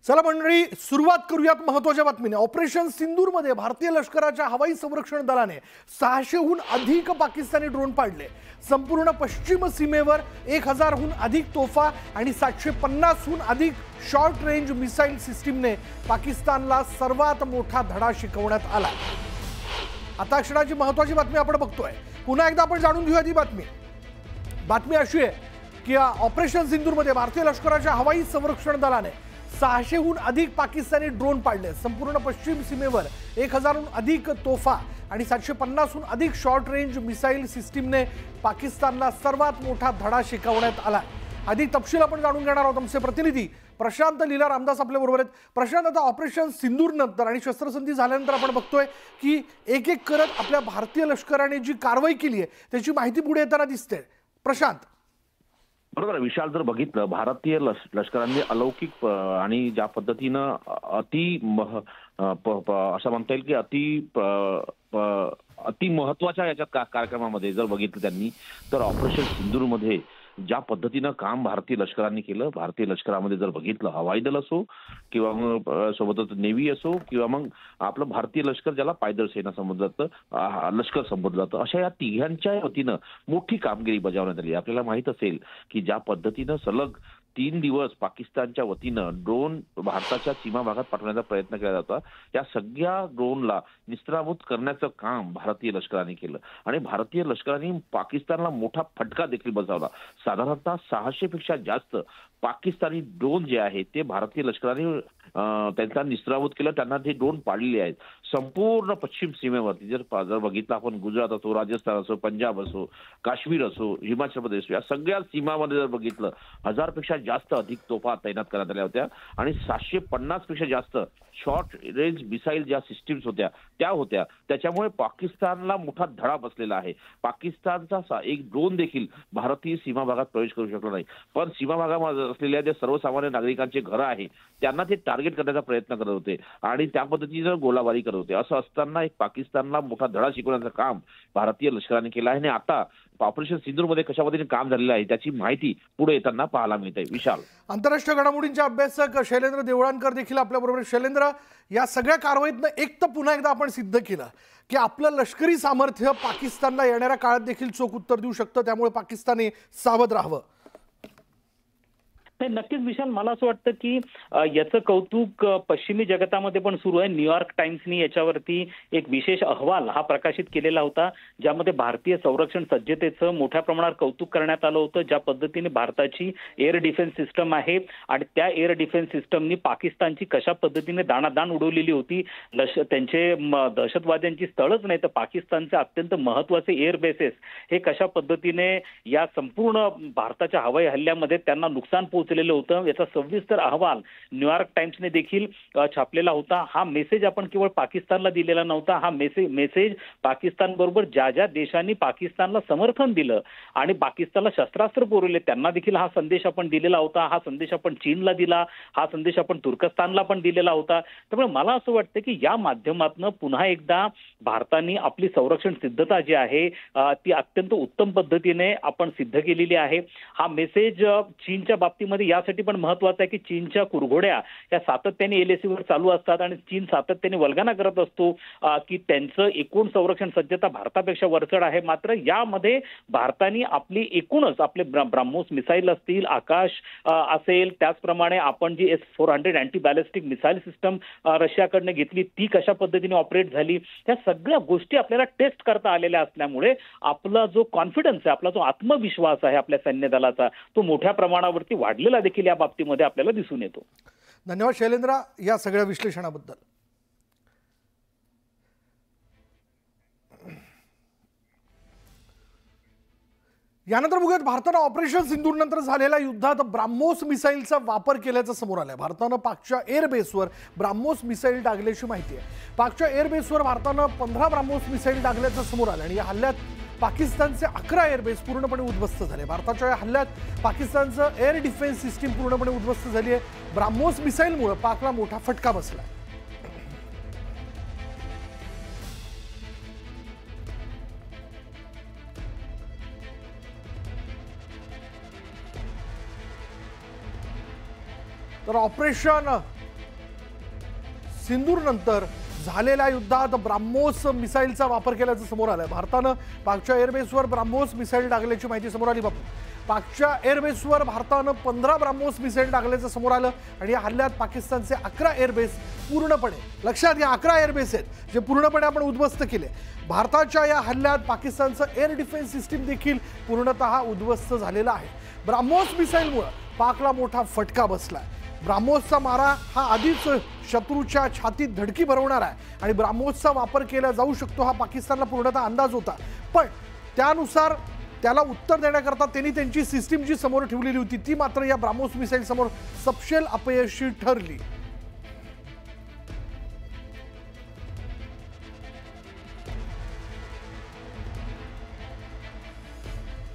चला मंडळी, सुरुवात करूयात महत्त्वाच्या बातमीने। ऑपरेशन सिंदूरमध्ये भारतीय लष्कराच्या हवाई संरक्षण दलाने 600हून अधिक पाकिस्तानी ड्रोन पाडले। संपूर्ण पश्चिम सीमेवर 1000हून अधिक तोफा आणि 750हून अधिक शॉर्ट रेंज मिसाईल सिस्टीमने पाकिस्तानला सर्वात मोठा धडा शिकवण्यात आला। आता क्षणाची महत्त्वाची बातमी आपण बघतोय। पुन्हा एकदा आपण जाणून घेऊया ती बातमी अशी आहे की ऑपरेशन सिंदूरमध्ये भारतीय लष्कराच्या हवाई संरक्षण दलाने 600हून अधिक पाकिस्तानी ड्रोन पाडले। संपूर्ण पश्चिम सीमेवर 1000हून अधिक तोफा आणि 750हून अधिक शॉर्ट रेंज मिसाईल सिस्टीमने पाकिस्तानला सर्वात मोठा धडा शिकवण्यात आला। अधिक तपशील आपण जाणून घेणार आहोत। आमचे प्रतिनिधी प्रशांत लीला रामदास आपल्या बरोबर आहेत। प्रशांत, आता ऑपरेशन सिंदूर नंतर आणि शस्त्रसंधी झाल्यानंतर आपण बघतोय की एक एक करत आपल्या भारतीय लष्कराने जी कारवाई केली आहे त्याची माहिती पुढे येताना दिसते। प्रशांत, बरोबर, विशाल, जर बघितलं भारतीय लष्कराने अलौकिक आणि ज्या पद्धतीनं असं म्हणता येईल की अति महत्वाच्या याच्यात कार्यक्रमामध्ये जर बघितलं त्यांनी, तर ऑपरेशन सिंदूरमध्ये ज्या पद्धतीनं काम भारतीय लष्कराने केलं, भारतीय लष्करामध्ये जर बघितलं हवाई दल असो किंवा मग सोबतच नेव्ही असो किंवा मग आपलं भारतीय लष्कर ज्याला पायदळ सेना संबोधलं जातं, लष्कर संबोधलं जातं, अशा या तिघांच्या वतीनं मोठी कामगिरी बजावण्यात आली। आपल्याला माहित असेल की ज्या पद्धतीनं सलग 3 दिवस पाकिस्तानच्या वतीनं ड्रोन भारताच्या सीमा भागात पाठवण्याचा प्रयत्न केला जाता, त्या सगळ्या ड्रोनला निस्त्राभूत करण्याचं काम भारतीय लष्कराने केलं आणि भारतीय लष्कराने पाकिस्तानला मोठा फटका देखील बजावला। साधारणतः 600 पेक्षा जास्त पाकिस्तानी ड्रोन जे आहेत ते भारतीय लष्कराने त्यांचा निस्त्राभूत केलं, त्यांना ते ड्रोन पाडलेले आहेत। संपूर्ण पश्चिम सीमेवरती जर बघितलं आपण, गुजरात असो, राजस्थान असो, पंजाब असो, काश्मीर असो, हिमाचल प्रदेश, या सगळ्या सीमामध्ये जर बघितलं 1000 पेक्षा जास्त अधिक तोफा तैनात करण्यात आल्या होत्या आणि 750 पेक्षा जास्त शॉर्ट रेंज मिसाईल ज्या सिस्टीम्स होत्या त्या होत्या। त्याच्यामुळे पाकिस्तानला मोठा धडा बसलेला आहे। पाकिस्तानचा एक ड्रोन देखील भारतीय सीमा भागात प्रवेश करू शकला नाही, पण सीमा भागामध्ये असलेल्या जे सर्वसामान्य नागरिकांचे घरं आहे त्यांना ते टार्गेट करण्याचा प्रयत्न करत होते आणि त्या पद्धतीनं गोळीबारी करत होते। असं असताना एक पाकिस्तानला मोठा धडा शिकवण्याचं काम भारतीय लष्कराने केलं आहे आणि आता ऑपरेशन सिंदूरमध्ये कशा पद्धतीने काम झालेलं आहे त्याची माहिती पुढे येताना पाहायला मिळते। विशाल, आंतरराष्ट्रीय घडामोडींचे अभ्यासक शैलेंद्र देवळानकर देखील आपल्या बरोबर। शैलेंद्र, या सगळ्या कारवाईतनं एक तर पुन्हा एकदा आपण सिद्ध केलं की आपलं लष्करी सामर्थ्य पाकिस्तानला येणाऱ्या काळात देखील चोख उत्तर देऊ शकतं, त्यामुळे पाकिस्तानने सावध राहावं। नक्कीच विशाल, मला असं वाटतं की याचं कौतुक पश्चिमी जगतामध्ये पण सुरू आहे। न्यूयॉर्क टाइम्सनी याच्यावरती एक विशेष अहवाल हा प्रकाशित केलेला होता, ज्यामध्ये भारतीय संरक्षण सज्जतेचं मोठ्या प्रमाणावर कौतुक करण्यात आलं होतं। ज्या पद्धतीने भारताची एअर डिफेन्स सिस्टम आहे आणि त्या एअर डिफेन्स सिस्टमनी पाकिस्तानची कशा पद्धतीने दाणादाण उडवलेली होती। त्यांचे दहशतवाद्यांची स्थळच नाही तर पाकिस्तानचे अत्यंत महत्वाचे एअर बेसेस हे कशा पद्धतीने या संपूर्ण भारताच्या हवाई हल्ल्यामध्ये त्यांना नुकसान पोहोचलेलं होतं, याचा सविस्तर अहवाल न्यूयॉर्क टाइम्सने देखील छापलेला होता। हा मेसेज आपण केवळ पाकिस्तानला दिलेला नव्हता, हा मेसेज पाकिस्तान बरोबर ज्या ज्या देशांनी पाकिस्तानला समर्थन दिलं आणि पाकिस्तानला शस्त्रास्त्र पुरवले त्यांना देखील हा संदेश आपण दिलेला होता। हा संदेश आपण चीनला दिला, हा संदेश आपण तुर्कस्तानला पण दिलेला होता। त्यामुळे मला असं वाटतं की या माध्यमातून पुन्हा एकदा भारताने आपली संरक्षण सिद्धता जी आहे ती अत्यंत उत्तम पद्धतीने आपण सिद्ध केलेली आहे। हा मेसेज चीनच्या बाबतीमध्ये यासाठी पण महत्वाचं आहे की चीनच्या कुरघोड्या या सातत्याने LAC वर चालू असतात आणि चीन सातत्याने वल्गना करत असतो की त्यांचं एकूण संरक्षण सज्जता भारतापेक्षा वरचढ आहे। मात्र यामध्ये भारताने आपली एकूणच आपले ब्रह्मोस मिसाईल असतील, आकाश असेल, त्याचप्रमाणे आपण जी S-400 anti ballistic missile system रशियाकडनं घेतली ती कशा पद्धतीने ऑपरेट झाली, या सगळ्या गोष्टी आपल्याला टेस्ट करता आलेल्या असल्यामुळे आपला जो कॉन्फिडन्स आहे, आपला जो आत्मविश्वास आहे आपल्या सैन्य दलाचा, तो मोठ्या प्रमाणावरती वाढलेला देखील या बाबतीमध्ये आपल्याला दिसून येतो। धन्यवाद शैलेंद्र या सगळ्या विश्लेषणाबद्दल। यानंतर बघूयात, भारतानं ऑपरेशन सिंदूर नंतर झालेल्या युद्धात ब्राह्मोस मिसाईलचा वापर केल्याचं समोर आलंय। भारतानं पाकच्या एअरबेसवर ब्राह्मोस मिसाईल डागल्याची माहिती आहे। पाकच्या एअरबेसवर भारतानं 15 ब्राह्मोस मिसाईल डागल्याचं समोर आलं आणि या हल्ल्यात पाकिस्तानचे 11 एअरबेस पूर्णपणे उद्ध्वस्त झाले। भारताच्या या हल्ल्यात पाकिस्तानचं एअर डिफेन्स सिस्टीम पूर्णपणे उद्ध्वस्त झाली आहे। ब्राह्मोस मिसाईलमुळे पाकला मोठा फटका बसला। तर ऑपरेशन सिंदूर नंतर झालेल्या युद्धात ब्राह्मोस मिसाईलचा वापर केल्याचं समोर आलंय. भारतानं पाकच्या एअरबेसवर ब्राह्मोस मिसाईल टाकल्याची माहिती समोर आली. बापू, पाकच्या एअरबेसवर भारतानं 15 ब्राह्मोस मिसाईल टाकल्याचं समोर आलं आणि या हल्ल्यात पाकिस्तानचे 11 एअरबेस पूर्णपणे, लक्षात घ्या 11 एअरबेस आहेत जे पूर्णपणे आपण उद्ध्वस्त केले. भारताच्या या हल्ल्यात पाकिस्तानचं एअर डिफेन्स सिस्टीम देखील पूर्णतः उद्ध्वस्त झालेलं आहे. ब्राह्मोस मिसाईलमुळे पाकला मोठा फटका बसलाय. ब्राह्मोसचा मारा हा आधीच शत्रूच्या छातीत धडकी भरवणार आहे आणि ब्राह्मोसचा वापर केला जाऊ शकतो हा पाकिस्तानला पूर्णतः अंदाज होता. पण त्यानुसार त्याला उत्तर देण्याकरता त्यांनी त्यांची सिस्टीम जी समोर ठेवलेली होती ती मात्र या ब्राह्मोस मिसाईल समोर सपशेल अपयशी ठरली.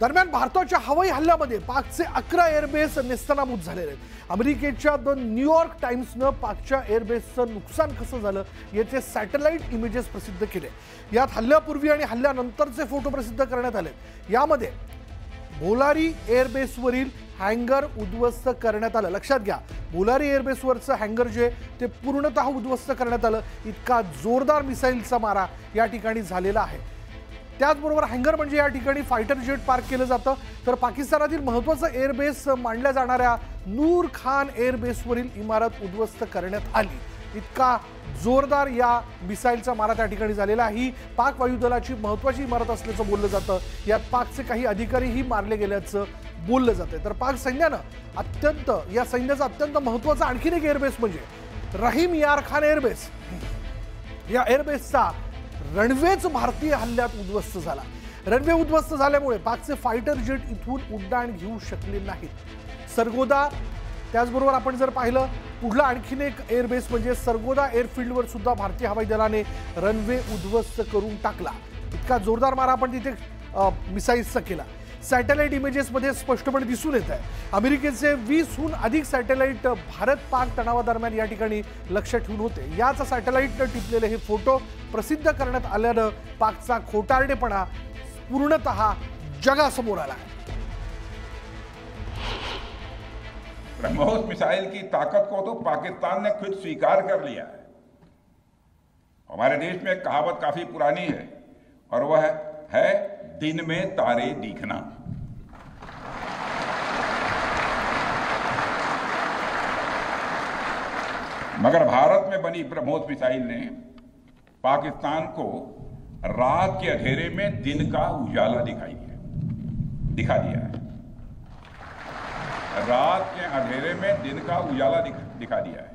दरम्यान भारताच्या हवाई हल्ल्यामध्ये पाकचे 11 एअरबेस नेस्तनाबूत झालेले आहेत. अमेरिकेच्या द न्यूयॉर्क टाइम्सनं पाकच्या एअरबेसचं नुकसान कसं झालं याचे सॅटेलाइट इमेजेस प्रसिद्ध केले. यात हल्ल्यापूर्वी आणि हल्ल्यानंतरचे फोटो प्रसिद्ध करण्यात आले. यामध्ये बोलारी एअरबेसवरील हँगर उद्ध्वस्त करण्यात आलं. लक्षात घ्या, बोलारी एअरबेसवरचं हँगर जे ते पूर्णतः उद्ध्वस्त करण्यात आलं. इतका जोरदार मिसाईलचा मारा या ठिकाणी झालेला आहे. त्याचबरोबर हँगर म्हणजे या ठिकाणी फायटर जेट पार्क केलं जातं. तर पाकिस्तानातील महत्त्वाचं एअरबेस मानल्या जाणाऱ्या नूर खान एअरबेसवरील इमारत उद्ध्वस्त करण्यात आली. इतका जोरदार या मिसाईलचा मारा त्या ठिकाणी झालेला आहे. ही पाक वायुदलाची महत्त्वाची इमारत असल्याचं बोललं जातं. यात पाकचे काही अधिकारीही मारले गेल्याचं बोललं जातं. तर पाक सैन्यानं या सैन्याचा अत्यंत महत्त्वाचा आणखीन एक एअरबेस म्हणजे रहीम यार खान एअरबेस, या एअरबेसचा रणवेच भारतीय हल्ल्यात उद्ध्वस्त झाला. रणवे उद्ध्वस्त झाल्यामुळे पाकचे फायटर जेट इथून उड्डाण घेऊ शकले नाहीत. सरगोदा, त्याचबरोबर आपण जर पाहिलं पुढला आणखीन एक एअरबेस म्हणजे सरगोदा एअरफील्डवर सुद्धा भारतीय हवाई दलाने रनवे उद्ध्वस्त करून टाकला. इतका जोरदार मारा आपण तिथे मिसाईल्सचा केला. सॅटेलाइट इमेजेसमध्ये स्पष्टपणे दिसून येत आहे. अमेरिकेचे 20हून अधिक सॅटेलाइट भारत पाक तणावादरम्यान या ठिकाणी लक्ष ठेवून होते. याच सॅटेलाइटनं टिपलेले हे फोटो प्रसिद्ध करण्यात आल्यानं पाकचा खोटारडेपणा पूर्णतः जगासमोर आला आहे. ब्रह्मोस मिसाइल की ताकत को तो पाकिस्तान ने खुद स्वीकार कर लिया है. हमारे देश में एक कहावत काफी पुरानी है और वह है दिन में तारे दिखना. मगर भारत में बनी ब्रह्मोस मिसाइल ने पाकिस्तान को रात के अंधेरे में दिन का उजाला दिखा दिया है. रात के अंधेरे में दिन का उजाला दिखा दिया है.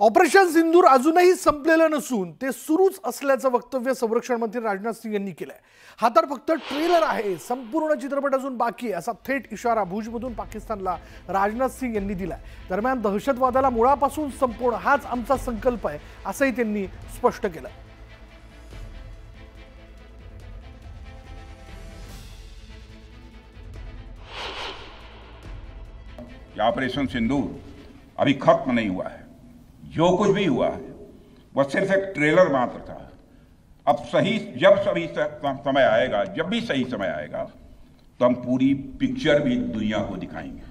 ऑपरेशन सिंदूर अजूनही संपलेलं नसून ते सुरूच असल्याचं वक्तव्य संरक्षण मंत्री राजनाथ सिंह यांनी केलंय. हा तर फक्त ट्रेलर आहे, संपूर्ण चित्रपट अजून बाकी आहे असा थेट इशारा भुजमधून पाकिस्तानला राजनाथ सिंह यांनी दिलाय. दरम्यान दहशतवादाला मुळापासून संपवणं हाच आमचा संकल्प आहे असंही त्यांनी स्पष्ट केलं. ऑपरेशन सिंदूर अभी खत्म नहीं हुआ है. जो कुछ भी हुआ है वह सिर्फ एक ट्रेलर मात्र था. अब जब भी सही समय आएगा तो हम पूरी पिक्चर भी दुनिया को दिखाएंगे.